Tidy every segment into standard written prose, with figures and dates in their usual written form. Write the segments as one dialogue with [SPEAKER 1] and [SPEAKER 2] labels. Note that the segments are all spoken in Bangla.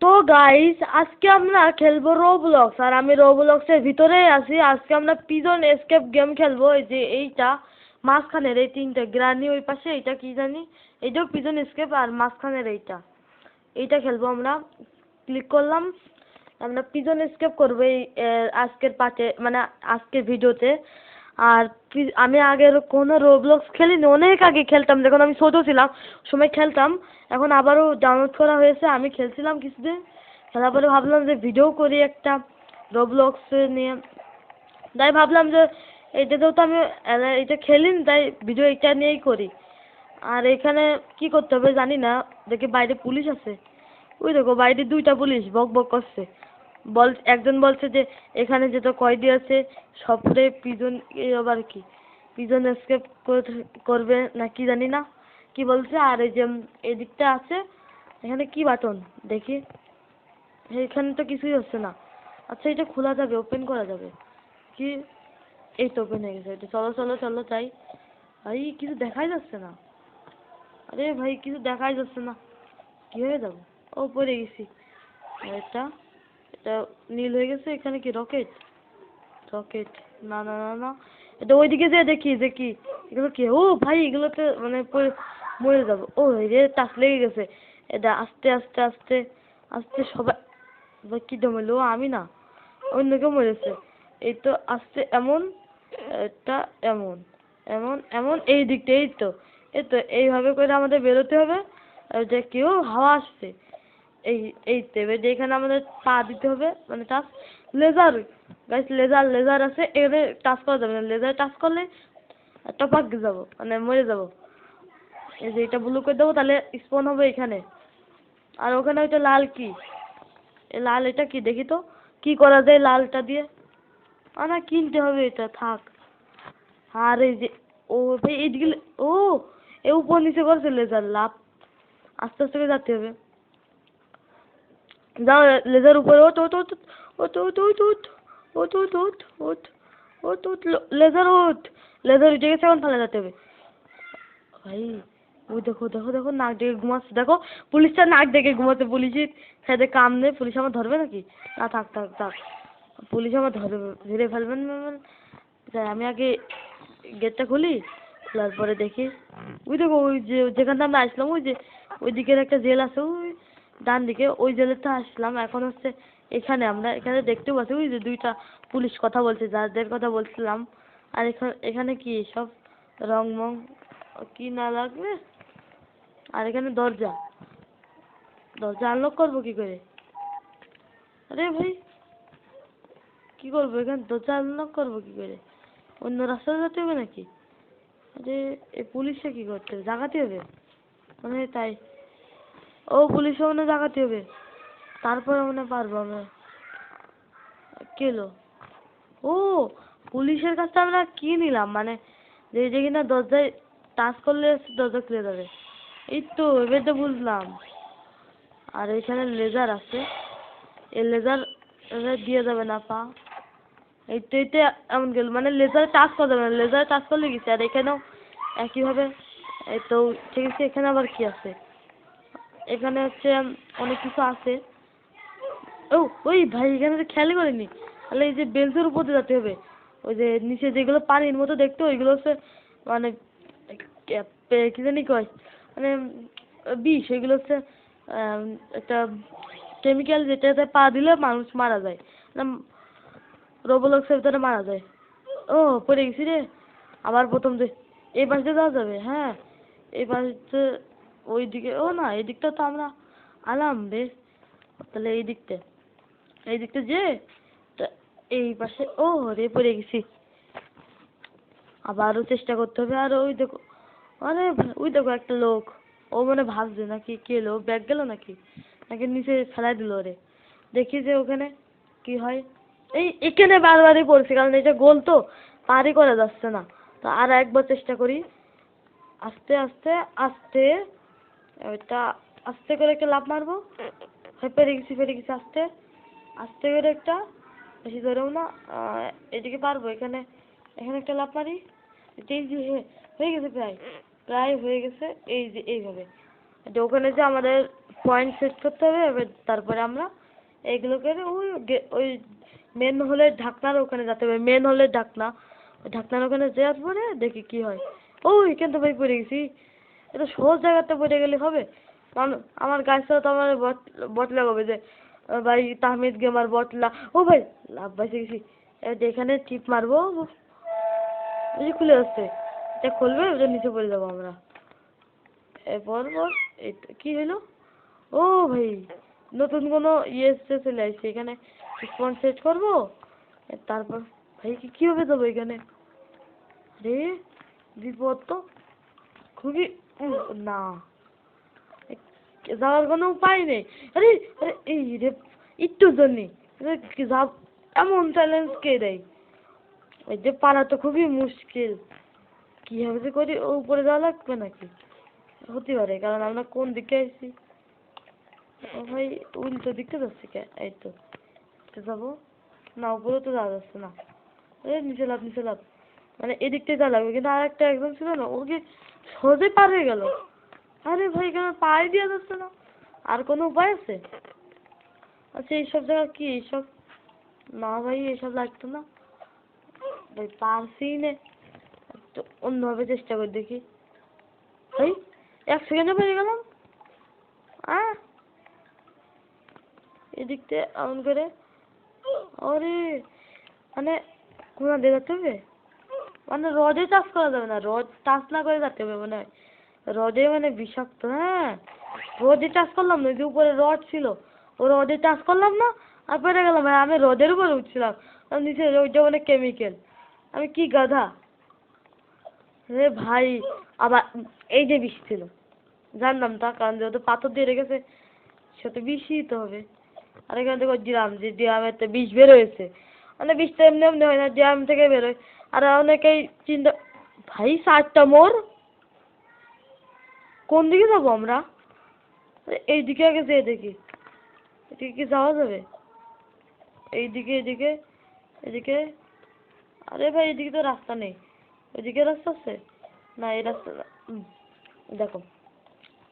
[SPEAKER 1] তো গাইস আজকে আমরা খেলবো রোবলক্স, আর আমি রোবলক্সের ভিতরেই আছি। আজকে আমরা পিজন এসকেপ গেম খেলবো। এই যে এইটা মাঝখানের এই তিনটা গ্রানি, ওই পাশে এইটা কি জানি, এইটাও পিজন এসকেপ, আর মাঝখানের এইটা খেলবো আমরা। ক্লিক করলাম, আমরা পিজন এসকেপ করবো এই আজকের পার্টে, মানে আজকের ভিডিওতে। আর আমি আগের কোনো রোবলক্স খেলিনি, অনেক আগে খেলতাম যখন আমি ছোট ছিলাম, সময় খেলতাম। এখন আবারও ডাউনলোড করা হয়েছে, আমি খেলছিলাম কিছুদিন। খেলার পরে ভাবলাম যে ভিডিও করি একটা রোবলক্স নিয়ে, তাই ভাবলাম যে এইটাতেও তো আমি এটা খেলিনি, তাই ভিডিও এটা নিয়েই করি। আর এখানে কি করতে হবে জানি না, দেখি বাইরে পুলিশ আছে। ওই দেখো বাইরে দুইটা পুলিশ বক বক করছে। একজন বলছে যে এখানে যত কয়েদি আছে সবরে পিজন, আবার কি পিজন এসকেপ করবে না কি জানি না কি বলছে। আর এই যে এদিকটা আছে, এখানে কি বাটন দেখি, এখানে তো কিছুই হচ্ছে না। আচ্ছা এটা খোলা যাবে, ওপেন করা যাবে কি? এই তো ওপেন হয়ে গেছে। এটা চলো চলো চলো তাই। ভাই কিছু দেখাই যাচ্ছে না, আরে ভাই কিছু দেখাই যাচ্ছে না, কিভাবে যাবো? ও পড়ে গেছি। আর এটা এটা নীল হয়ে গেছে, এখানে কি রকেট? রকেট না না না না, এটা ওইদিকে যে দেখি যে কি এগুলো কি? ও ভাই এগুলোতে মানে মরে যাবো। ও রে টাচ লেগে গেছে। এটা আস্তে আস্তে আস্তে আস্তে সবাই কি দমেলো, আমি না, অন্য কেউ মরেছে। এই তো আস্তে এমন, এটা এমন এমন এমন, এই দিকটা এই তো এইভাবে করে আমাদের বেরোতে হবে। যে কেউ হাওয়া আসছে, এই এইতে এবার যেখানে আমাদের পা দিতে হবে, মানে টাচ। লেজার গাইস, লেজার আছে, এখানে টাচ করা যাবে না। লেজার টাচ করলে টপাক যাবো, মানে মরে যাবো। এই যে এটা ব্লু করে দেবো, তাহলে স্পন হবে এখানে। আর ওখানে ওইটা লাল কি, এই লাল এটা কি দেখি তো, কি করা যায় লালটা দিয়ে? না কিনতে হবে এটা, থাক। আর এই যে ও ভাই এইদিকে ও এ উপর নিচে করছে লেজার লাভ, আস্তে আস্তে করে যেতে হবে। যাও লেজার উপরে ওঠ ওঠ ওঠ ওঠ ওঠ ওঠ ওঠ ওঠ ওঠ ওঠ ওঠ ওঠ লেজার ওঠ। লেজার উঠে গেছে, এখন থালে যেতে হবে। ভাই ওই দেখো দেখো দেখো, নাক ডেকে ঘুমাচ্ছে দেখো, পুলিশটা নাক ডেকে ঘুমাচ্ছে। পুলিশের সাথে কাম নেই, পুলিশ আমার ধরবে নাকি? না থাক থাক থাক, পুলিশ আমার ধরে ফেলবেন না। যাই আমি আগে গেটটা খুলি, খোলার পরে দেখি। ওই দেখো ওই যে যেখানটা আমরা আসলাম, ওই যে ওই দিকের একটা জেল আছে, ওই ডান দিকে ওই জেলেরটা আসলাম। এখন হচ্ছে এখানে আমরা এখানে দেখতে পাচ্ছি ওই যে দুইটা পুলিশ কথা বলছে, যাদের কথা বলছিলাম। আর এখানে কি সব রং মং কি না লাগবে। আর এখানে দরজা, দরজা আনলক করবো কি করে? আরে ভাই কি করবো এখানে, দরজা আনলক করবো কি করে? অন্য রাস্তায় যেতে হবে নাকি? আরে এই পুলিশে কি করতে হবে, জাগাতে হবে মানে তাই। ও পুলিশে মনে হয় জাগাতে হবে, তারপরে মনে হয় পারবো আমরা। কি হলো? ও পুলিশের কাছে আমরা কি নিলাম, মানে যে কিনা দরজায় টাচ করলে দরজা খুলে যাবে। এই তো এবার তো বুঝলাম। আর এখানে লেজার আছে, এই লেজার দিয়ে যাবে না পা। এইটা এমন গেল, মানে লেজার টাচ করা যাবে না, লেজার টাচ করলে গেছে। আর এখানেও একইভাবে। এই তো ঠিক আছে, এখানে আবার কি আছে? এখানে হচ্ছে অনেক কিছু আছে। ও ওই ভাই এখানে তো খেয়ালই করিনি, তাহলে এই যে বেঞ্চের উপর দিয়ে যেতে হবে। ওই যে নিচে যেগুলো পানির মতো দেখতে, ওইগুলো হচ্ছে মানে কি জানি কয়, মানে বিষ। ওইগুলো হচ্ছে একটা কেমিক্যাল, যেটাতে পা দিলে মানুষ মারা যায়, রোবলক্সের ভিতরে মারা যায়। ও পড়ে গেছি রে, আবার প্রথম যে এই পাশ দিয়ে যাওয়া যাবে। হ্যাঁ এই পাশে, ওই দিকে ও না, এই দিকটা তো আমরা আলাম রে। তাহলে এই দিকটা যে এই পাশে, ও রে পড়ে গেছি। আবারও চেষ্টা করতে হবে। আর ওই দেখো, আরে ওই দেখো একটা লোক, ও মানে ভাবছে নাকি কি এলো, ব্যাগ গেল নাকি, নাকি নিচে ফেলাই দিল রে। দেখি যে ওখানে কি হয়। এখানে বারবারই পড়ছি, কারণ এটা গোল তো পারই করা যাচ্ছে না। তো আর একবার চেষ্টা করি, আস্তে আস্তে আস্তে, এটা আস্তে করে একটা লাফ মারবো। হ্যাঁ পেরে গেছি আস্তে আস্তে করে একটা, বেশি ধরেও না। এদিকে পারবো, এখানে এখানে একটা লাফ মারি। এই যে হয়ে গেছে, প্রায় প্রায় হয়ে গেছে। এই যে এইভাবে যে ওখানে যে আমাদের পয়েন্ট সেট করতে হবে, এবার তারপরে আমরা এইগুলো করে ওই মেন হলের ঢাকনার ওখানে যেতে হবে, মেন হলের ঢাকনা, ওই ঢাকনার ওখানে যাওয়ার পরে দেখি কি হয়। এখান তো ভাই পড়ে গেছি, এটা সহজ জায়গাতে পড়ে গেলে হবে? কারণ আমার গাছ তো আমার বট লাগাবে যে ভাই তাহমিদ গেমার বটলা। ভাই লাভ বাঁচে গেছি। এবার এখানে টিপ মারবো, বুঝি খুলে আসছে, এটা খুলবে, ওটা নিচে পড়ে যাবো আমরা। এরপর এই কি হলো? ভাই নতুন কোনো এসছে, চলে আসছে। এখানে স্পন সেট করবো, তারপর ভাই কিভাবে দেবো এখানে? আরে বিপদ তো খুবই। না, যাওয়ার কোনো উপায় নেই। আরে আরে এই রে, একটুর জন্যে এমন চ্যালেঞ্জ কে দেয়? এই যে পারা তো খুবই মুশকিল। কিভাবে যে করি, উপরে যাওয়া লাগবে নাকি? হতে পারে, কারণ আমরা কোন দিকে আছি। ভাই উল্টো দিকটা যাচ্ছে কে? এই তো যাবো না, উপরে তো যাওয়া যাচ্ছে না। নিচে লাভ, নিচে লাভ, মানে এদিকটাই যাওয়া লাগবে। কিন্তু আর একটা একজন ছিল না, ওকে সহজে পার হয়ে গেল। আরে ভাই এখানে পায়ে দেওয়া যাচ্ছে না, আর কোনো উপায় আছে? আচ্ছা এইসব জায়গা কি এইসব? না ভাই এসব লাগতো না ভাই, পারছি নে। একটু অন্যভাবে চেষ্টা করে দেখি। ভাই 1 সেকেন্ডে পেয়ে গেলাম। এদিক থেকে এমন করে, আরে মানে কোনা দিয়ে যেতে হবে, মানে রডে টাচ করা যাবে না, রড টাচ না করে যেতে হবে মনে হয়। রডে মানে বিষাক্ত। হ্যাঁ, রডে টাচ করলাম না, যে উপরে রড ছিল, ও রডে টাচ করলাম না, আর পড়ে গেলাম। আমি রডের উপরে উঠছিলাম, আর নিচে ওইটা মানে কেমিক্যাল। আমি কি গাধা রে ভাই। আবার এই যে বিষ ছিল, জানলাম তা, কারণ যেহেতু পাথর দিয়ে রেখেছে সে তো বিষই তো হবে। আর এখানে দেখো ড্রাম, যে ড্রামেতে বিষ বের হয়েছে, মানে বিষটা এমনি এমনি হয় না, ড্রাম থেকে বেরোয়। আর অনেকেই চিন্তা, ভাই 4টা মোড়, কোন দিকে যাবো আমরা? এইদিকে আগে যেয়ে দেখি, এদিকে কি যাওয়া যাবে? এইদিকে, এদিকে, এদিকে। আরে ভাই এদিকে তো রাস্তা নেই, ওইদিকে রাস্তা আছে না? এই রাস্তা না। দেখো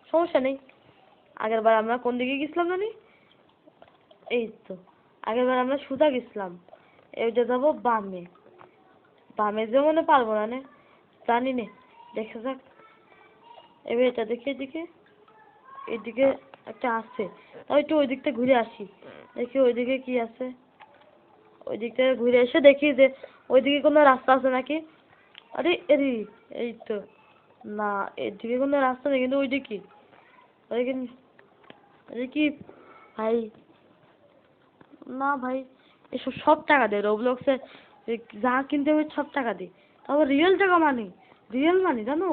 [SPEAKER 1] সমস্যা নেই, আগের বার আমরা কোন দিকে গেছিলাম জানি? এই তো আগের বার আমরা সোজা গেছিলাম, এইটা যাবো বামে। বামে যে মনে পারবো না নে, জানি নে, দেখা যাক। এবার এটা দেখি, এদিকে, এদিকে একটা আছে, তাই একটু ওই দিকটা ঘুরে আসি, দেখি ওইদিকে কি আছে। ওই দিক থেকে ঘুরে এসে দেখি যে ওইদিকে কোনো রাস্তা আছে নাকি। আরে আরে এই তো না, এদিকে কোনো রাস্তা নেই, কিন্তু ওইদিকে কি, ওইদিকে কি ভাই? না ভাই, এসব সব টাকা দেয় রোবলক্সে, যা কিনতে হবে সব টাকা দিই, তারপর রিয়েল টাকা মানি, রিয়েল মানি জানো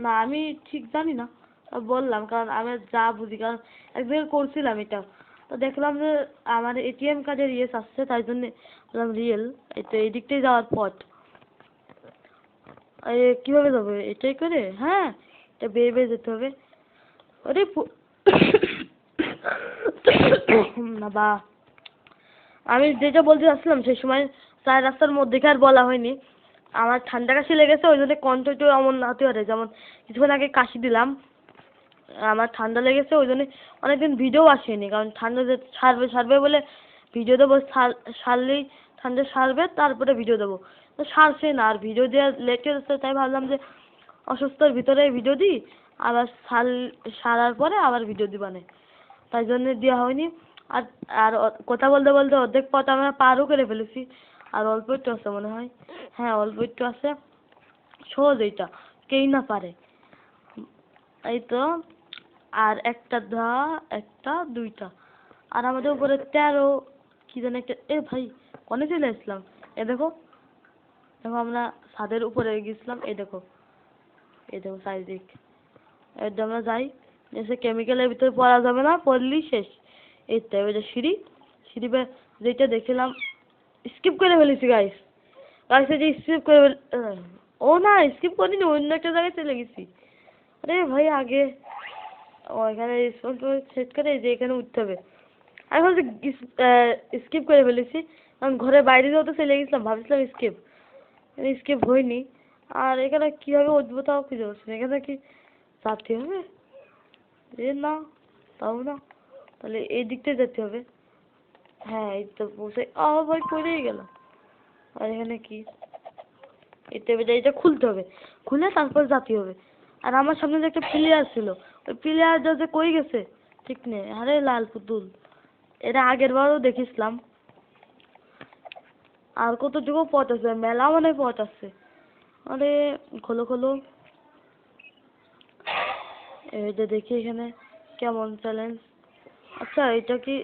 [SPEAKER 1] না? আমি ঠিক জানি না, বললাম কারণ আমি যা বুঝি, কারণ একদিন করছিলাম এটা, তো দেখলাম যে আমার এটিএম কার্ডের ইয়েস আসছে, তাই জন্য বললাম রিয়েল। এই তো এই দিকটাই যাওয়ার পথ। কিভাবে যাবো এটাই করে? হ্যাঁ, এটা বেয়ে বেয়ে যেতে হবে। আরে বাবা, আমি যেটা বলতে চাচ্ছিলাম সেই সময় 4 রাস্তার মধ্যে আর বলা হয়নি। আমার ঠান্ডা কাশি লেগেছে, ওই জন্য কণ্ঠ একটু এমন হতে পারে, যেমন কিছুক্ষণ আগে কাশি দিলাম। আমার ঠান্ডা লেগেছে, ওই জন্য অনেকদিন ভিডিও আসেনি, কারণ ঠান্ডা যে সারবে সারবে বলে ভিডিও দেবো, সারলেই ঠান্ডা সারবে তারপরে ভিডিও দেবো, তো সারছে না, আর ভিডিও দেওয়া লেট হচ্ছে, তাই ভাবলাম যে অসুস্থর ভিতরে ভিডিও দিই, আবার সারার পরে আবার ভিডিও দিবানে, তাই জন্য দেওয়া হয়নি। আর আর কথা বলতে বলতে অর্ধেক পথ আমরা পারও করে ফেলেছি, আর অল্প একটু আছে মনে হয়। হ্যাঁ অল্প একটু আছে, সহজ এইটা, কেই না পারে। এই তো আর একটা একটা 2টা, আর আমাদের উপরে 13 কি যেন একটা। ভাই কনে চলে আসলাম? দেখো, দেখো আমরা ছাদের উপরে গেছিলাম, এই দেখো, এই দেখো চারিদিক। এবার আমরা যাই, এসে কেমিক্যালের ভিতরে পড়া যাবে না, পড়লেই শেষ। এই তো এবার সিঁড়ি, সিঁড়ি যেটা দেখছিলাম স্কিপ করে ফেলেছি গাইস। গাইস যে স্কিপ করে না স্কিপ করিনি, অন্য একটা জায়গায় চলে গেছি। আরে ভাই আগে এখানে সেট করে যে এখানে উঠতে হবে। আমি ভাবছি স্কিপ করে ফেলেছি, কারণ ঘরের বাইরে যেহেতু চলে গেছিলাম, ভাবছিলাম স্কিপ, স্কিপ হয়নি। আর এখানে কীভাবে উঠবো তাও খুঁজে পাচ্ছি না, এখানে কি যেতে হবে? এ না, তাও না, তাহলে এই দিকটা যেতে হবে। হ্যাঁ এই তো পৌঁছে, ভাই পড়েই গেলাম। আর এখানে কি, এই টেবিলটা, এটা খুলতে হবে, খুলে তারপর যেতে হবে। আর আমার সামনে যে একটা প্লেয়ার ছিল, ওই প্লেয়ারটা যে কই গেছে ঠিক নেই। আরে লাল পুতুল, এটা আগের বারও দেখেছিলাম। আর কতটুকু পথ আছে, মেলা মানে পথ আছে। আরে খোলো খোলো, এই যে দেখি এখানে কেমন চ্যালেঞ্জ। আচ্ছা এটা কি,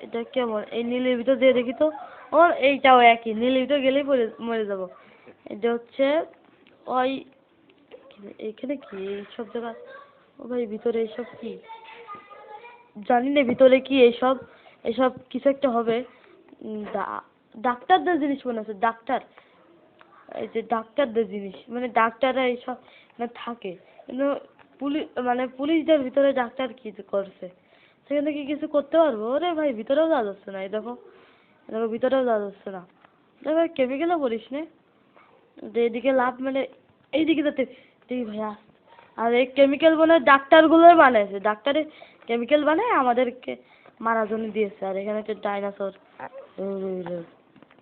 [SPEAKER 1] এটা কেমন, এই নীলের ভিতর দিয়ে দেখি তো। ও এইটাও একই, নীলের ভিতর গেলেই মরে যাবো। এটা হচ্ছে ওই, এখানে কি এইসব জায়গা, ও ভাই ভিতরে এইসব কি জানি না, ভিতরে কি এইসব, এসব কিছু একটা হবে। ডাক্তারদের জিনিস মনে হচ্ছে, ডাক্তার, এই যে ডাক্তারদের জিনিস, মানে ডাক্তাররা এইসব মানে থাকে, কিন্তু মানে পুলিশদের ভিতরে ডাক্তার কি করছে, সেখানে কি কিছু করতে পারবো? ওরে ভাই ভিতরেও যাওয়া যাচ্ছে না, এই দেখো, দেখো ভিতরেও যাওয়া যাচ্ছে না। ভাই কেমিক্যালও বলিস নে, যে এদিকে লাভ মানে এইদিকে যাতে দেখি ভাই আর এই কেমিক্যাল বানায় ডাক্তারগুলোই বানাইছে, ডাক্তারে কেমিক্যাল বানায় আমাদেরকে মারার জন্য দিয়েছে। আর এখানে একটা ডাইনোসর,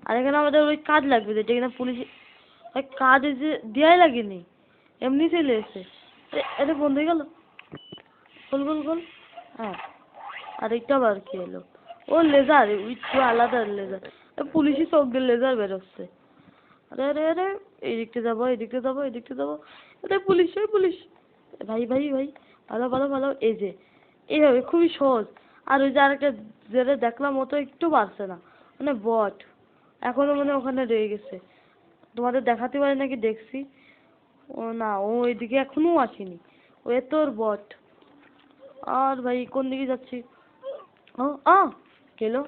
[SPEAKER 1] আর এখানে আমাদের ওই কাজ লাগবে, যেটা কিনা পুলিশ কাজ যে দেওয়াই লাগেনি, এমনি চলে এসে। এটা বন্ধ হয়ে গেল, গোল গোল গোল। হ্যাঁ, আর এটা আবার কি এলো, ও লেজার, একটু আলাদা লেজার, পুলিশি চোখ দিয়ে লেজার বেরোচ্ছে। আরে আরে আরে, এই দিকটা যাবো, এই দিকটা যাবো, এই দিকটা যাবো, এটা পুলিশ, ওই পুলিশ। ভাই ভাই ভাই, ভালো ভালো ভালো, এই যে এইভাবে খুবই সহজ। আর ওই যে আরেকটা যেটা দেখলাম, ও তো একটু পারছে না, মানে বট এখনো মানে ওখানে রয়ে গেছে। তোমাদের দেখাতে পারি নাকি দেখছি। ও না, ও ওইদিকে এখনো আসেনি, ও তোর বট। আর ভাই কোন দিকে যাচ্ছি, ও গেলো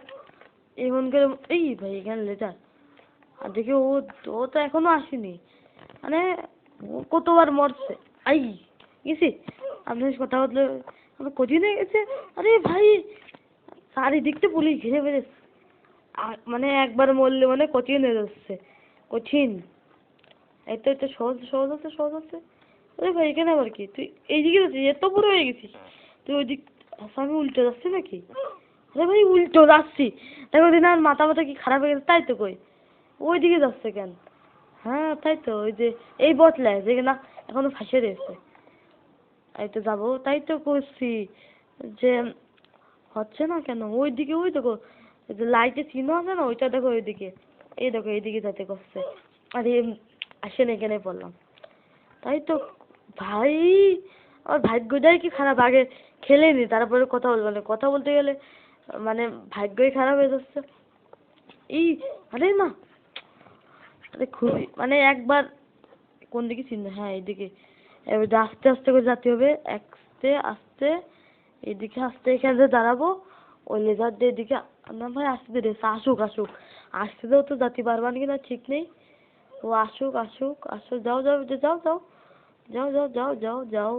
[SPEAKER 1] এখন করে, এই ভাই এখানে লেটার। আর দেখি ও, ও তো এখনো আসেনি, মানে ও কতবার মরছে। আই গেছি, আপনার সাথে কথা বললে আমার কঠিন হয়ে গেছে। আরে ভাই চারিদিকটা পুলিশ ঘিরে ফেলেছে, মানে একবার মরলে মানে কঠিন হয়ে যাচ্ছে, কঠিন। এই তো এটা সহজ সহজ আছে, সহজ আছে। আরে ভাই এখানে আবার কি, তুই এইদিকে যাচ্ছিস, এত বড় হয়ে গেছিস তুই ওই দিক। আচ্ছা আমি উল্টো যাচ্ছি নাকি? আরে ভাই উল্টো যাচ্ছি, দেখো দিন আর মাথা মাথা কি খারাপ হয়ে গেছে তাই তো, কই ওই দিকে যাচ্ছে কেন? হ্যাঁ তাই তো, ওই যে এই বটলায় যে না এখনো ফাঁসে রয়েছে, এই তো যাবো, তাই তো করছি যে হচ্ছে না কেন। ওই দিকে ওই দেখো, ওই যে লাইটে চিহ্ন আছে না, ওইটা দেখো ওইদিকে, এই দেখো এইদিকে যাতে করছে। আরে আসেন এখানে পড়লাম, তাই তো ভাই। আর ভাগ্যটাই কি খারাপ, আগে খেলে নি তারপরে কথা বলবো, মানে কথা বলতে গেলে মানে ভাগ্যই খারাপ হয়ে যাচ্ছে। এই আরে না, আরে খুবই মানে একবার কোন দিকে চিহ্ন, হ্যাঁ এইদিকে, এবার আস্তে আস্তে করে যেতে হবে, আস্তে আস্তে, এইদিকে আস্তে, এখানে দাঁড়াবো, ওই লেজার দিয়ে এদিকে। না ভাই আসতে দে, আসুক আসুক, আসতে দেও তো, যেতে পারবা নাকি না ঠিক নেই। ও আসুক আসুক আসুক, যাও যাও যাও যাও যাও যাও যাও যাও যাও।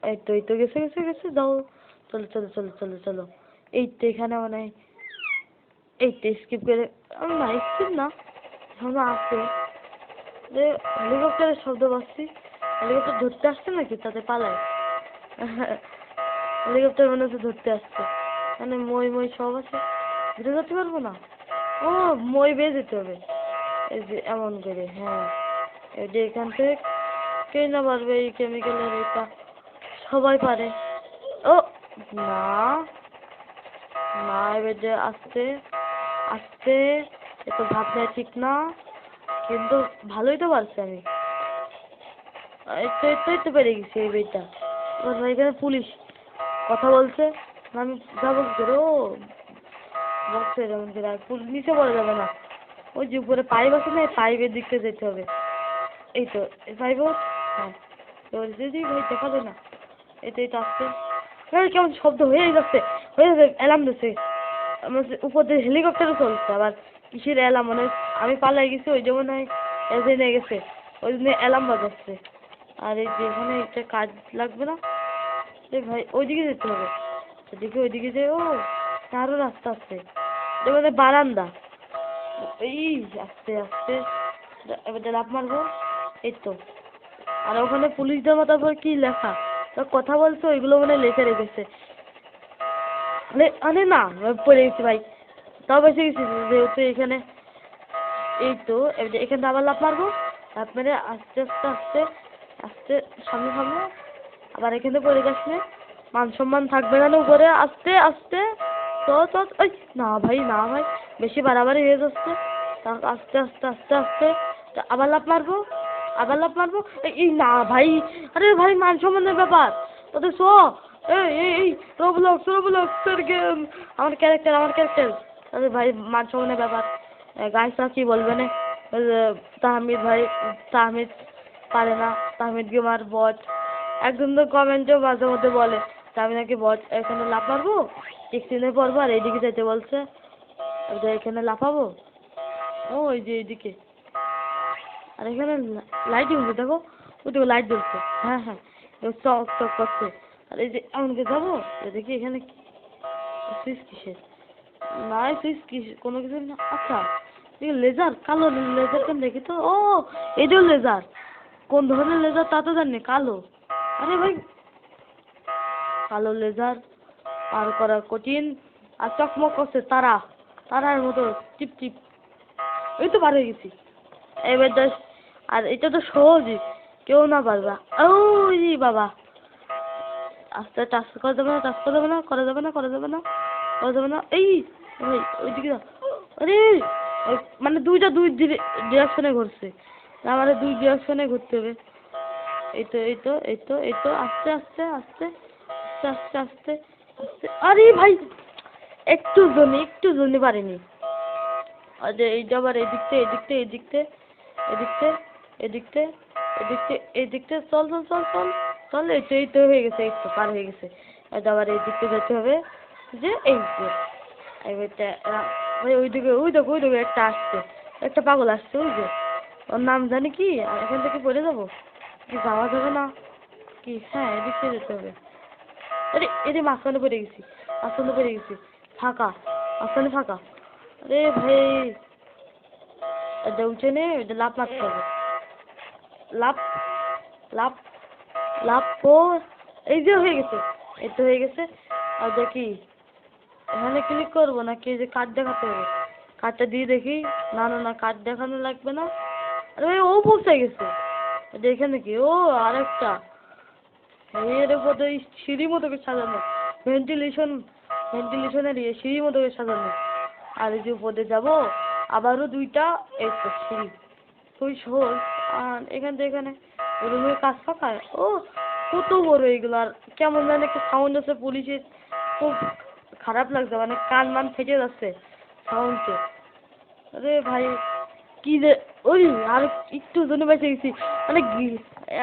[SPEAKER 1] এই তো গেছে গেছে গেছে, যাও, চলো চলো চলো চলো চলো। এই তো এখানে মানে, এই তো স্কিপ করে, না স্কিপ না, এখনো আছে যে হেলিকপ্টারের শব্দ পাচ্ছি, হেলিকপ্টার ধরতে আসছে নাকি, তাতে পালায়। হেলিকপ্টার মনে হচ্ছে ধরতে আসছে, মানে মই মই সব আছে, ঘুরে যেতে পারবো না। ও মই বেয়ে যেতে হবে, এই যে এমন করে, হ্যাঁ এই যে এখান থেকে কে না পারবে এই কেমিক্যালের এটা, সবাই পারে। ও না না, এবার যে আস্তে আস্তে, এত ভাবনা ঠিক না, কিন্তু ভালোই তো পারছি আমি। এই তো পেরে গেছি এই বেটা। এবার এখানে পুলিশ কথা বলছে, আমি যাবো কি করে, ও বলছে এরকম করে, আর নিচে পড়ে যাবে না, ওই যে উপরে পাইপ আছে না, পাইপের দিকটা যেতে হবে। এই তো এই পাইপ, হ্যাঁ এবার দিদি ভাই দেখা যায় না, এটা আসছে। কেমন শব্দ হয়ে যাচ্ছে, হয়ে যাচ্ছে, অ্যালার্ম দিচ্ছে আমার উপর দিয়ে, হেলিকপ্টারও চলছে আবার, কিসের অ্যালার্ম, মানে আমি পালাই গেছি ওই যে মনে হয় এসে নিয়ে গেছে, ওই জন্য অ্যালার্ম বাজাচ্ছে। আর এই যে এখানে একটা কাজ লাগবে না, এ ভাই ওইদিকে যেতে হবে, ওইদিকে ওইদিকে যে, ও আরও রাস্তা আছে, এটা মানে বারান্দা। এই আস্তে আস্তে, এবার লাফ মারবো, এই তো। আর ওখানে পুলিশদের মাথার উপর কি লেখা, তো কথা বলছে ওইগুলো মানে লিখে রেখেছে। আরে আরে না পড়ে গেছি ভাই, তাও বেঁচে গেছি যেহেতু এখানে। এই তো এখানে আবার লাফ মারবো, লাফ মেরে আস্তে আস্তে আস্তে আস্তে সামনে সামনে আবার এখানে পড়ে গেছে। মান সম্মান থাকবে না উপরে, আস্তে আস্তে তো তো ওই না ভাই না ভাই, বেশি বাড়াবাড়ি হয়ে যাচ্ছে। আস্তে আস্তে আস্তে আস্তে আবার লাফ মারবো, আবার লাফ মারবো। এই না ভাই, আরে ভাই মান সম্মানের ব্যাপার তোদের শো। এই রোবলক্স রোবলক্সের গেম, আমার ক্যারেক্টার আমার ক্যারেক্টার। আরে ভাই মান সম্মানের ব্যাপার, গাইসরা কি বলবে না? তাহমিদ ভাই, তাহমিদ পারে না, তাহমিদ গেমার বট। একজন তো কমেন্টেও মাঝে মধ্যে বলে আমি নাকি বট। এখানে লাফ মারবো, টিকসিনে পড়বো আর এইদিকে যেতে বলছে, এখানে লাফাবো ওই যে এইদিকে। আর এখানে লাইট জ্বলছে, দেখো ওই দেখো লাইট জ্বলছে। হ্যাঁ হ্যাঁ চক চক করছে। আর এই যে এমনকি যাবো, দেখি এখানে সুইচ কিসের, না সুইচ কিস কোনো কিছু না। আচ্ছা লেজার, কালো লেজার কেন দেখি তো। ও এটাও লেজার, কোন ধরনের লেজার তা তো জানি, কালো। আরে ভাই কালো লেজার পার করা কঠিন। আর চকমক করছে তারা, তারার মতো টিপ টিপ। এই তো পার হয়ে গেছি এবার জাস্ট। আর এটা তো সহজই, কেউ না পারবা। ওই বাবা, আস্তে টাচ করা যাবে না, টাচ করা যাবে না, করা যাবে না, করা যাবে না, করা যাবে না। এই ভাই ওইদিকে যাও। আরে মানে দুই ডিরেকশনে ঘুরছে, আমাদের দুই ডিরেকশনে ঘুরতে হবে। এই তো এই তো এই তো এই তো আস্তে আস্তে আস্তে আস্তে আস্তে আস্তে আস্তে। আরে ভাই একটু জনে পারিনি। আর যে এইটা আবার এদিকতে এদিকতে এদিকতে এদিকতে এদিকতে এদিকতে এদিকতে চল চল চল চল চল। এই তো হয়ে গেছে, এই তো পার হয়ে গেছে। এটা আবার এদিকতে যেতে হবে, যে এই যে এইটা ভাই ওইদিকে ওই দেখো একটা আসছে, একটা পাগল আসছে ওই যে, ওর নাম জানি কি। আর এখান থেকে পড়ে যাবো কি, যাওয়া যাবে না কি? হ্যাঁ এদিকে যেতে হবে। আরে এরে মাঝখানে পড়ে গেছি, মাঝখানে পড়ে গেছি, ফাঁকা মাঝখানে ফাঁকা। আরে ভাই এটা উঠে নে, এটা লাফ মারতে হবে, লাফ লাফ লাফ। ও এই যে হয়ে গেছে, এই তো হয়ে গেছে। আর দেখি এখানে ক্লিক করবো নাকি এই যে কার্ড দেখাতে হবে, কার্ডটা দিয়ে দেখি। না না না কার্ড দেখানো লাগবে না। আরে ভাই ও পৌঁছে গেছে, এটা এখানে কি? ও আরেকটা এর উপরে সিঁড়ি মতো করে সাজানো, ভেন্টিলেশনের সিঁড়ি মতো করে সাজানো। আর এই যে উপরে যাবো আবারও দুইটা, এই তো সিঁড়ি, খুবই সহজ। আর এখান থেকে এখানে রুমের কাজ ফাঁকা। ও কত বড় এইগুলো, আর কেমন যেন একটা সাউন্ড আছে পুলিশের, খুব খারাপ লাগছে, মানে কান মান ফেটে যাচ্ছে সাউন্ডে। আরে ভাই কি যে ওই আর একটু জন্য বেঁচে গেছি, মানে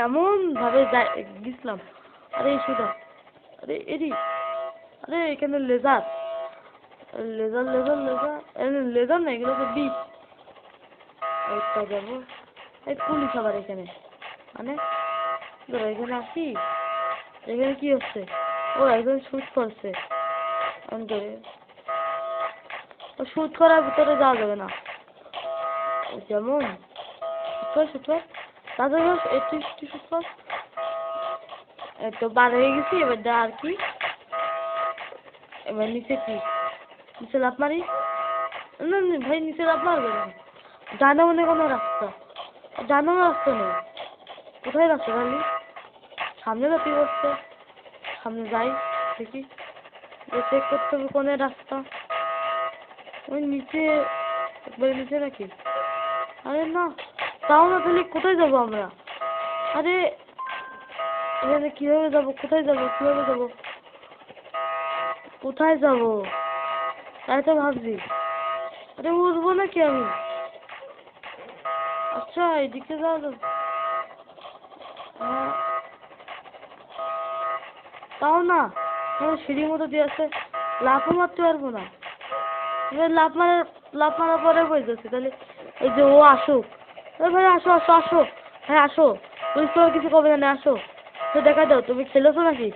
[SPEAKER 1] এমন ভাবে গেছিলাম। আরে সুদা, আরে এদি, আরে এখানে laser laser laser laser laser না, এগুলো তো বিষ। একটা যাবো, এই পুলিশ আবার এখানে, মানে এখানে আসি, এখানে কি হচ্ছে? ও একজন শুট করছে, শুট করার ভিতরে যাওয়া যাবে না, যেমন শুট কর তাদের একটু একটু শুট কর। তো বার হয়ে গেছি, এবার যা আর কি, এবার নিচে কি, নিচে লাফ মারি। না ভাই নিচে লাফ মারবে না, জানা মনে কোনো রাস্তা, জানো রাস্তা নেই। কোথায় রাস্তা খালি? সামনে যাতে করছে, সামনে যাই দেখি, চেক করতে হবে কোন রাস্তা। ওই নিচে, একবারে নিচে নাকি? আরে না তাও না, তাহলে কোথায় যাবো আমরা? আরে এখানে কিভাবে যাবো, কোথায় যাবো, কিভাবে যাবো, কোথায় যাবো তাই তো ভাবছি। আরে উঠবো নাকি আমি? আচ্ছা এদিকে যাওয়া যাবে, হ্যাঁ তাও না, সিঁড়ির মতো দিয়ে আছে, লাফও মারতে পারবো না। এবার লাফ মারার পরে হয়ে যাচ্ছে। তাহলে এই যে ও আসুক, ভাই আসো আসো আসো, হ্যাঁ আসো, পুলিশ তোমার কিছু করবে না, আসো তো দেখা দাও, তুমি খেলেছো নাকি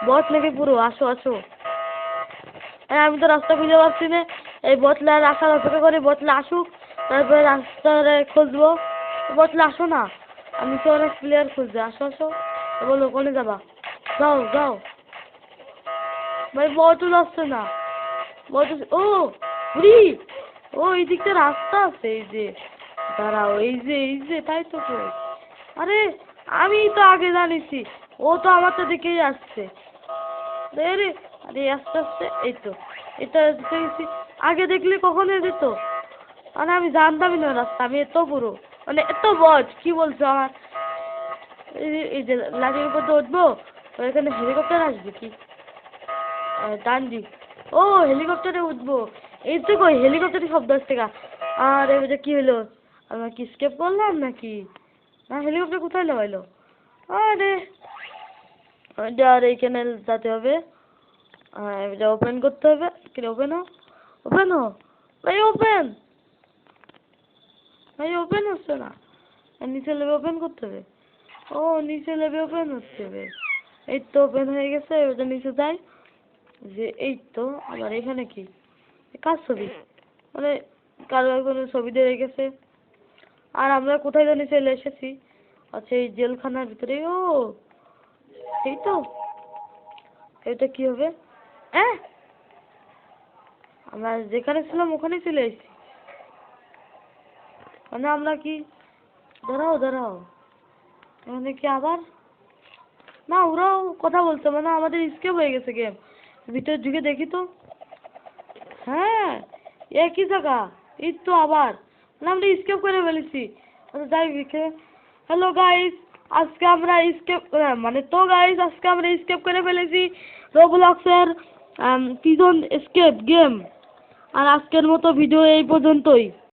[SPEAKER 1] বট নাকি পুরো, আসো আসো। হ্যাঁ আমি তো রাস্তা খুঁজে পাচ্ছি না, এই বটলার আসার অপেক্ষা করি, বটলা আসুক তারপরে রাস্তাটা খুঁজবো। বটলা আসো না, আমি তো অনেক প্লেয়ার খুঁজছি, আসো আসো। বলো কোনে যাবা? যাও যাও ভাই বটল আসছে না বটল ও বুড়ি ও এই দিকটা রাস্তা আছে এই যে দাঁড়াও এই যে তাই তো কই আরে আমি তো আগে জানিছি ও তো আমার তো দেখেই আসছে আরে আরে আস্তে আস্তে এই তো এটা দেখেছি আগে দেখলে কখনো যেত মানে আমি জানতামই না রাস্তা আমি এত পুরো মানে এত বজ কি বলছো আমার এই যে লাঠির উপর তো উঠবো এখানে হেলিকপ্টার আসবে কি ডান দিক ও হেলিকপ্টারে উঠবো এই তো কই হেলিকপ্টারে শব্দ আসছে গা আর এবারে কি হলো আমরা কি স্কেপ করলাম নাকি না হেলিকপ্টার কোথায় লাগাইলো আরে আর এইখানে যেতে হবে এটা ওপেন করতে হবে কি ওপেন হো ভাই ওপেন হচ্ছে না নিচে লেবে ওপেন করতে হবে ও নিচে লেবে ওপেন হচ্ছে হবে এই তো ওপেন হয়ে গেছে ওটা নিচে যাই যে এই তো আবার এখানে কি কার ছবি মানে কারো কোনো ছবি দিয়ে রেখেছে আর আমরা কোথায় জানি চলে এসেছি আচ্ছা এই জেলখানার ভিতরে ও এই তো এটা কি হবে আমরা যেখানে ছিলাম ওখানেই চলে এসেছি মানে আমরা কি দাঁড়াও মানে কি আবার না ওরাও কথা বলছে মানে আমাদের স্কেপ হয়ে গেছে গেম ভিতরে ঢুকে দেখি তো হ্যাঁ একই জায়গা এই তো আবার মানে আমরা স্কেপ করে ফেলেছি আচ্ছা যাই বিকে হ্যালো গাইস আজকে আমরা স্কেপ মানে তো গাইস আজকে আমরা স্কেপ করে ফেলেছি রোবলক্সের পিজন এসকেপ গেম আর আজকের মতো ভিডিও এই পর্যন্তই।